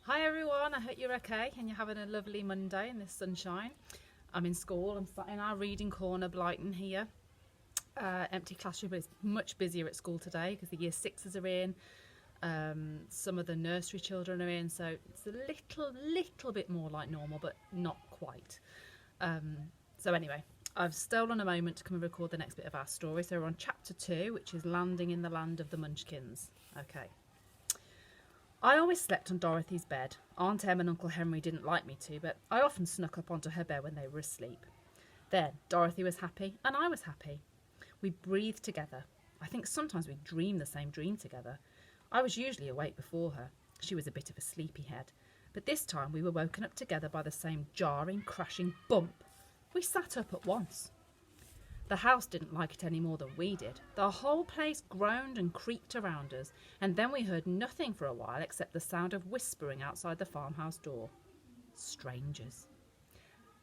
Hi everyone, I hope you're okay and you're having a lovely Monday in this sunshine. I'm in school, I'm sat in our reading corner, Blighton here. Empty classroom, but it's much busier at school today because the year sixes are in. Some of the nursery children are in, so it's a little bit more like normal, but not quite. So anyway, I've stolen a moment to come and record the next bit of our story. So we're on chapter 2, which is Landing in the Land of the Munchkins. Okay. I always slept on Dorothy's bed. Aunt Em and Uncle Henry didn't like me to, but I often snuck up onto her bed when they were asleep. Then Dorothy was happy and I was happy. We breathed together. I think sometimes we dreamed the same dream together. I was usually awake before her. She was a bit of a sleepyhead. But this time we were woken up together by the same jarring, crashing bump. We sat up at once. The house didn't like it any more than we did. The whole place groaned and creaked around us, and then we heard nothing for a while except the sound of whispering outside the farmhouse door. Strangers.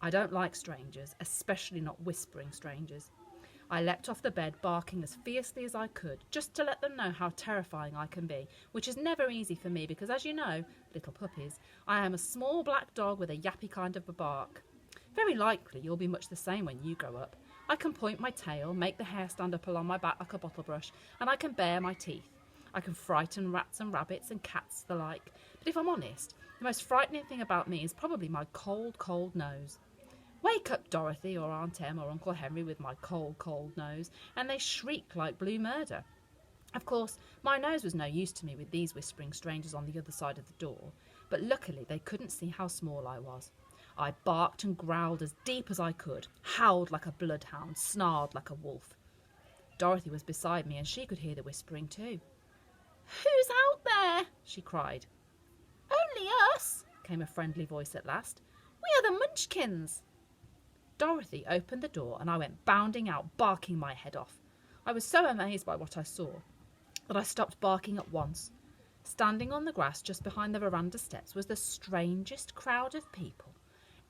I don't like strangers, especially not whispering strangers. I leapt off the bed, barking as fiercely as I could, just to let them know how terrifying I can be, which is never easy for me because, as you know, little puppies, I am a small black dog with a yappy kind of a bark. Very likely you'll be much the same when you grow up. I can point my tail, make the hair stand up along my back like a bottle brush, and I can bare my teeth. I can frighten rats and rabbits and cats the like. But if I'm honest, the most frightening thing about me is probably my cold, cold nose. Wake up, Dorothy, or Aunt Em, or Uncle Henry with my cold, cold nose, and they shriek like blue murder. Of course, my nose was no use to me with these whispering strangers on the other side of the door, but luckily they couldn't see how small I was. I barked and growled as deep as I could, howled like a bloodhound, snarled like a wolf. Dorothy was beside me and she could hear the whispering too. "Who's out there?" she cried. "Only us," came a friendly voice at last. "We are the Munchkins." Dorothy opened the door and I went bounding out, barking my head off. I was so amazed by what I saw that I stopped barking at once. Standing on the grass just behind the veranda steps was the strangest crowd of people.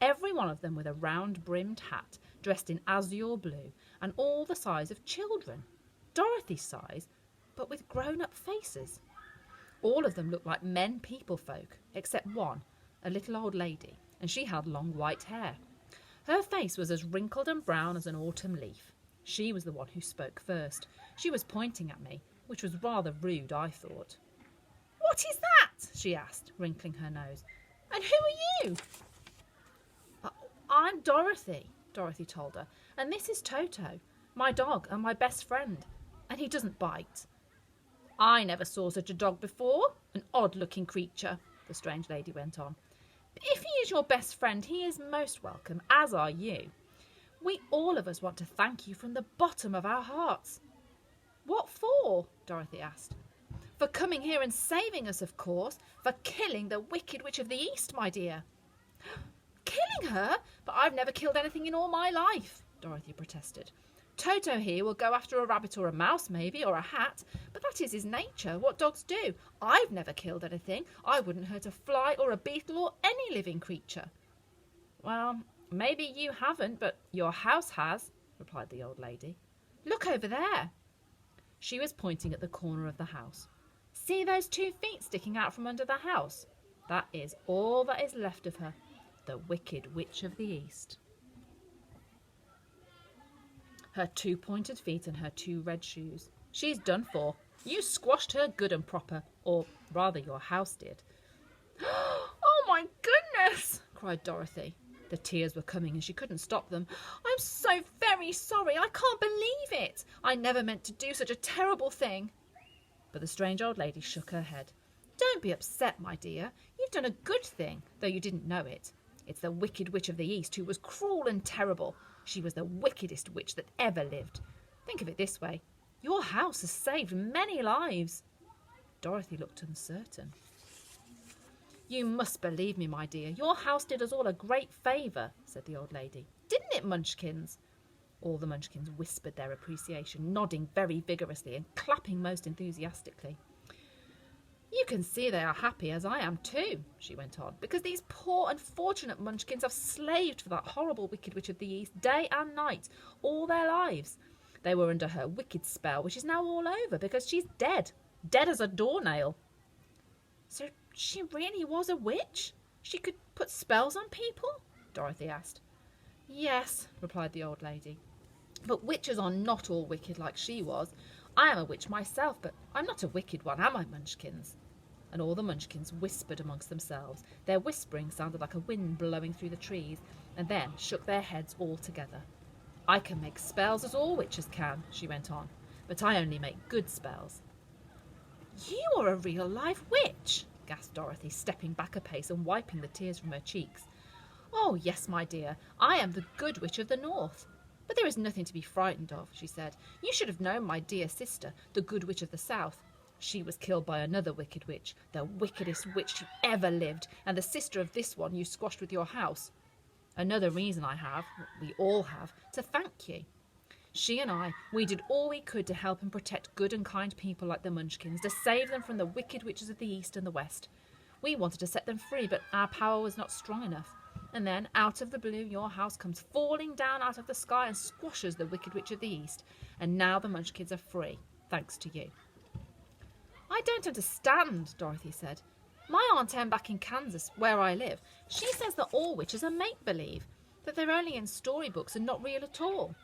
Every one of them with a round-brimmed hat, dressed in azure blue, and all the size of children. Dorothy's size, but with grown-up faces. All of them looked like men people-folk, except one, a little old lady, and she had long white hair. Her face was as wrinkled and brown as an autumn leaf. She was the one who spoke first. She was pointing at me, which was rather rude, I thought. "What is that?" she asked, wrinkling her nose. "And who are you?" "I'm Dorothy," Dorothy told her, "and this is Toto, my dog and my best friend, and he doesn't bite." "I never saw such a dog before, an odd-looking creature," the strange lady went on. "But if he is your best friend, he is most welcome, as are you. We all of us want to thank you from the bottom of our hearts." "What for?" Dorothy asked. "For coming here and saving us, of course, for killing the Wicked Witch of the East, my dear." "Killing her? But I've never killed anything in all my life," Dorothy protested. "Toto here will go after a rabbit or a mouse maybe, or a hat, but that is his nature, what dogs do. I've never killed anything. I wouldn't hurt a fly or a beetle or any living creature." "Well, maybe you haven't, but your house has," replied the old lady. "Look over there." She was pointing at the corner of the house. "See those 2 feet sticking out from under the house? That is all that is left of her. The Wicked Witch of the East. Her 2 pointed feet and her 2 red shoes. She's done for. You squashed her good and proper, or rather your house did." "Oh my goodness!" cried Dorothy. The tears were coming and she couldn't stop them. "I'm so very sorry. I can't believe it. I never meant to do such a terrible thing." But the strange old lady shook her head. "Don't be upset, my dear. You've done a good thing, though you didn't know it. It's the Wicked Witch of the East who was cruel and terrible. She was the wickedest witch that ever lived. Think of it this way. Your house has saved many lives." Dorothy looked uncertain. "You must believe me, my dear. Your house did us all a great favour," said the old lady. "Didn't it, Munchkins?" All the Munchkins whispered their appreciation, nodding very vigorously and clapping most enthusiastically. "You can see they are happy, as I am too," she went on, "because these poor unfortunate Munchkins have slaved for that horrible Wicked Witch of the East day and night, all their lives. They were under her wicked spell, which is now all over, because she's dead as a doornail." So she really was a witch? She could put spells on people? Dorothy asked. Yes, replied the old lady. But witches are not all wicked like she was. I am a witch myself, but I'm not a wicked one, am I, Munchkins? And all the Munchkins whispered amongst themselves. Their whispering sounded like a wind blowing through the trees, and then shook their heads all together. I can make spells as all witches can, she went on, but I only make good spells. You are a real live witch, gasped Dorothy, stepping back a pace and wiping the tears from her cheeks. Oh, yes, my dear, I am the good witch of the north. But there is nothing to be frightened of, she said. You should have known my dear sister, the good witch of the south. She was killed by another wicked witch, the wickedest witch who ever lived, and the sister of this one you squashed with your house. Another reason I have, we all have, to thank you. She and I, we did all we could to help and protect good and kind people like the Munchkins, to save them from the wicked witches of the east and the west. We wanted to set them free, but our power was not strong enough. And then, out of the blue, your house comes falling down out of the sky and squashes the wicked witch of the east. And now the Munchkins are free, thanks to you. I don't understand, Dorothy said. My Aunt Em back in Kansas, where I live, she says that all witches are make-believe, that they're only in storybooks and not real at all.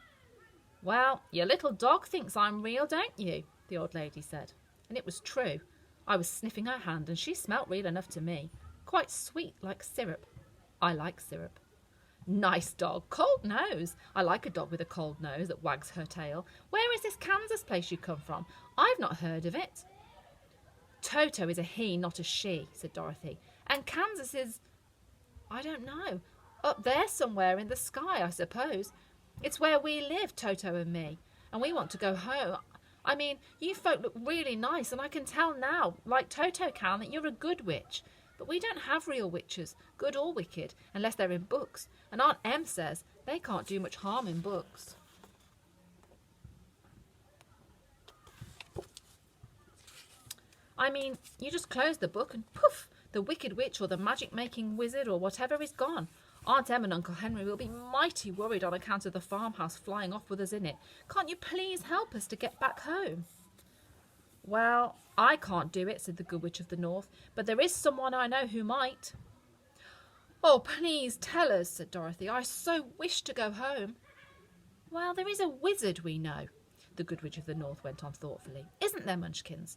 Well, your little dog thinks I'm real, don't you? The old lady said. And it was true. I was sniffing her hand and she smelt real enough to me. Quite sweet, like syrup. I like syrup. Nice dog, cold nose. I like a dog with a cold nose that wags her tail. Where is this Kansas place you come from? I've not heard of it. Toto is a he, not a she, said Dorothy. And Kansas is, I don't know, up there somewhere in the sky, I suppose. It's where we live, Toto and me, and we want to go home. I mean, you folk look really nice, and I can tell now, like Toto can, that you're a good witch. But we don't have real witches, good or wicked, unless they're in books. And Aunt Em says they can't do much harm in books. I mean, you just close the book and poof, the wicked witch or the magic-making wizard or whatever is gone. Aunt Em and Uncle Henry will be mighty worried on account of the farmhouse flying off with us in it. Can't you please help us to get back home? Well, I can't do it, said the Good Witch of the North, but there is someone I know who might. Oh, please tell us, said Dorothy. I so wish to go home. Well, there is a wizard we know, the Good Witch of the North went on thoughtfully. Isn't there, Munchkins?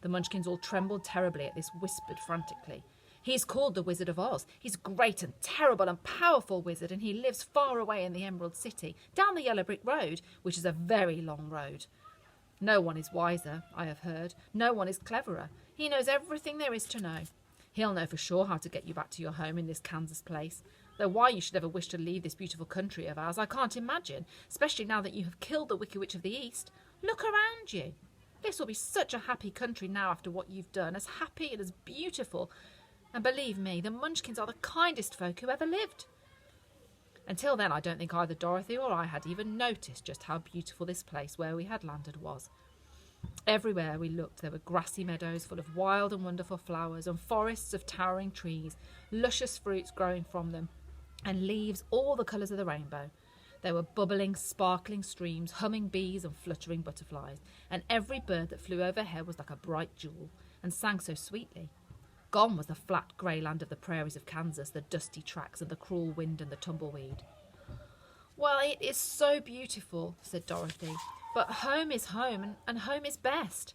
The Munchkins all trembled terribly at this, whispered frantically. He's called the Wizard of Oz. He's a great and terrible and powerful wizard, and he lives far away in the Emerald City, down the yellow brick road, which is a very long road. No one is wiser, I have heard. No one is cleverer. He knows everything there is to know. He'll know for sure how to get you back to your home in this Kansas place. Though why you should ever wish to leave this beautiful country of ours, I can't imagine, especially now that you have killed the Wicked Witch of the East. Look around you. This will be such a happy country now after what you've done, as happy and as beautiful. And believe me, the Munchkins are the kindest folk who ever lived. Until then, I don't think either Dorothy or I had even noticed just how beautiful this place where we had landed was. Everywhere we looked, there were grassy meadows full of wild and wonderful flowers, and forests of towering trees, luscious fruits growing from them, and leaves all the colours of the rainbow. There were bubbling, sparkling streams, humming bees and fluttering butterflies, and every bird that flew overhead was like a bright jewel, and sang so sweetly. Gone was the flat grey land of the prairies of Kansas, the dusty tracks and the cruel wind and the tumbleweed. Well, it is so beautiful, said Dorothy, but home is home, and home is best.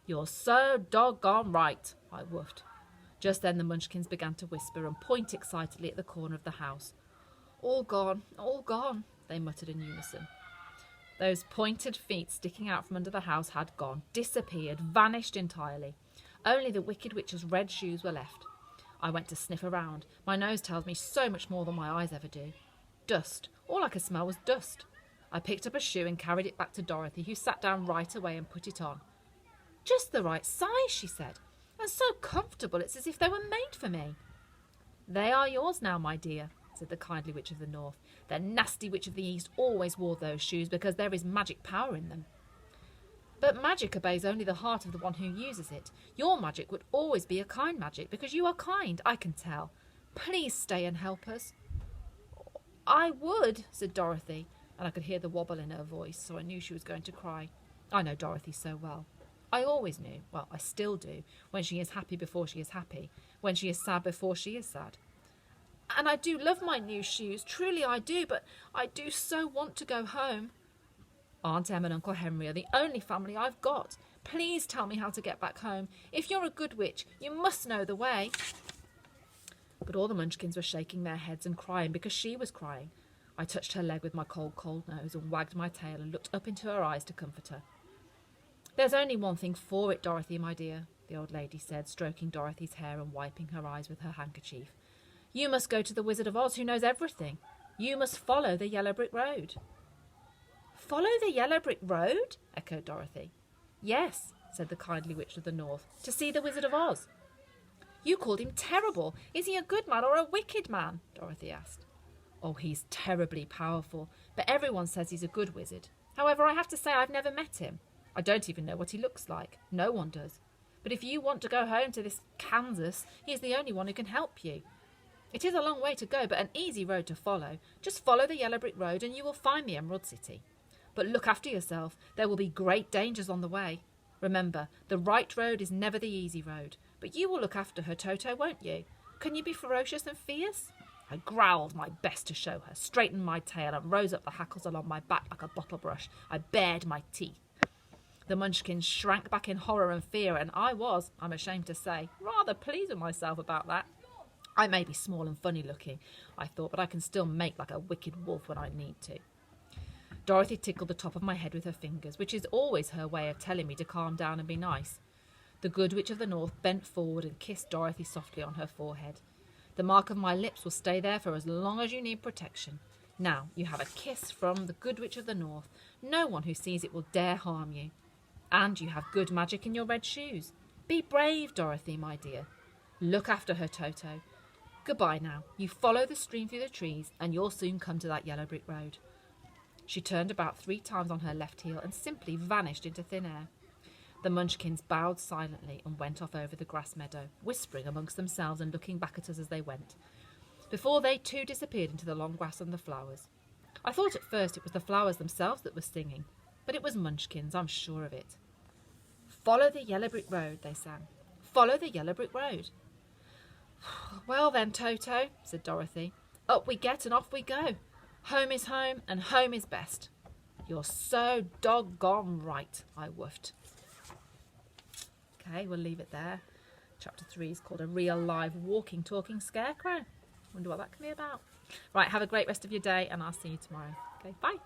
You're so doggone right, I woofed. Just then the Munchkins began to whisper and point excitedly at the corner of the house. All gone, they muttered in unison. Those pointed feet sticking out from under the house had gone, disappeared, vanished entirely. Only the Wicked Witch's red shoes were left. I went to sniff around. My nose tells me so much more than my eyes ever do. Dust. All I could smell was dust. I picked up a shoe and carried it back to Dorothy, who sat down right away and put it on. Just the right size, she said. And so comfortable, it's as if they were made for me. They are yours now, my dear, said the kindly Witch of the North. The nasty Witch of the East always wore those shoes because there is magic power in them. But magic obeys only the heart of the one who uses it. Your magic would always be a kind magic because you are kind, I can tell. Please stay and help us. I would, said Dorothy, and I could hear the wobble in her voice, so I knew she was going to cry. I know Dorothy so well. I always knew, well, I still do, when she is happy before she is happy, when she is sad before she is sad. And I do love my new shoes, truly I do, but I do so want to go home. Aunt Em and Uncle Henry are the only family I've got. Please tell me how to get back home. If you're a good witch, you must know the way. But all the Munchkins were shaking their heads and crying because she was crying. I touched her leg with my cold, cold nose and wagged my tail and looked up into her eyes to comfort her. There's only one thing for it, Dorothy, my dear, the old lady said, stroking Dorothy's hair and wiping her eyes with her handkerchief. You must go to the Wizard of Oz, who knows everything. You must follow the yellow brick road. Follow the yellow brick road? Echoed Dorothy. Yes, said the kindly witch of the north, to see the Wizard of Oz. You called him terrible. Is he a good man or a wicked man? Dorothy asked. Oh, he's terribly powerful, but everyone says he's a good wizard. However, I have to say I've never met him. I don't even know what he looks like. No one does. But if you want to go home to this Kansas, he's the only one who can help you. It is a long way to go, but an easy road to follow. Just follow the yellow brick road and you will find the Emerald City. But look after yourself. There will be great dangers on the way. Remember, the right road is never the easy road. But you will look after her, Toto, won't you? Can you be ferocious and fierce? I growled my best to show her, straightened my tail and rose up the hackles along my back like a bottle brush. I bared my teeth. The Munchkins shrank back in horror and fear, and I was, I'm ashamed to say, rather pleased with myself about that. I may be small and funny looking, I thought, but I can still make like a wicked wolf when I need to. Dorothy tickled the top of my head with her fingers, which is always her way of telling me to calm down and be nice. The good witch of the north bent forward and kissed Dorothy softly on her forehead. The mark of my lips will stay there for as long as you need protection. Now, you have a kiss from the good witch of the north. No one who sees it will dare harm you. And you have good magic in your red shoes. Be brave, Dorothy, my dear. Look after her, Toto. Goodbye now. You follow the stream through the trees, and you'll soon come to that yellow brick road. She turned about 3 times on her left heel and simply vanished into thin air. The Munchkins bowed silently and went off over the grass meadow, whispering amongst themselves and looking back at us as they went, before they too disappeared into the long grass and the flowers. I thought at first it was the flowers themselves that were singing, but it was Munchkins, I'm sure of it. Follow the yellow brick road, they sang. Follow the yellow brick road. Well then, Toto, said Dorothy, up we get and off we go. Home is home and home is best. You're so doggone right, I woofed. Okay, we'll leave it there. Chapter 3 is called A Real Live Walking, Talking Scarecrow. Wonder what that can be about. Right, have a great rest of your day and I'll see you tomorrow. Okay, bye.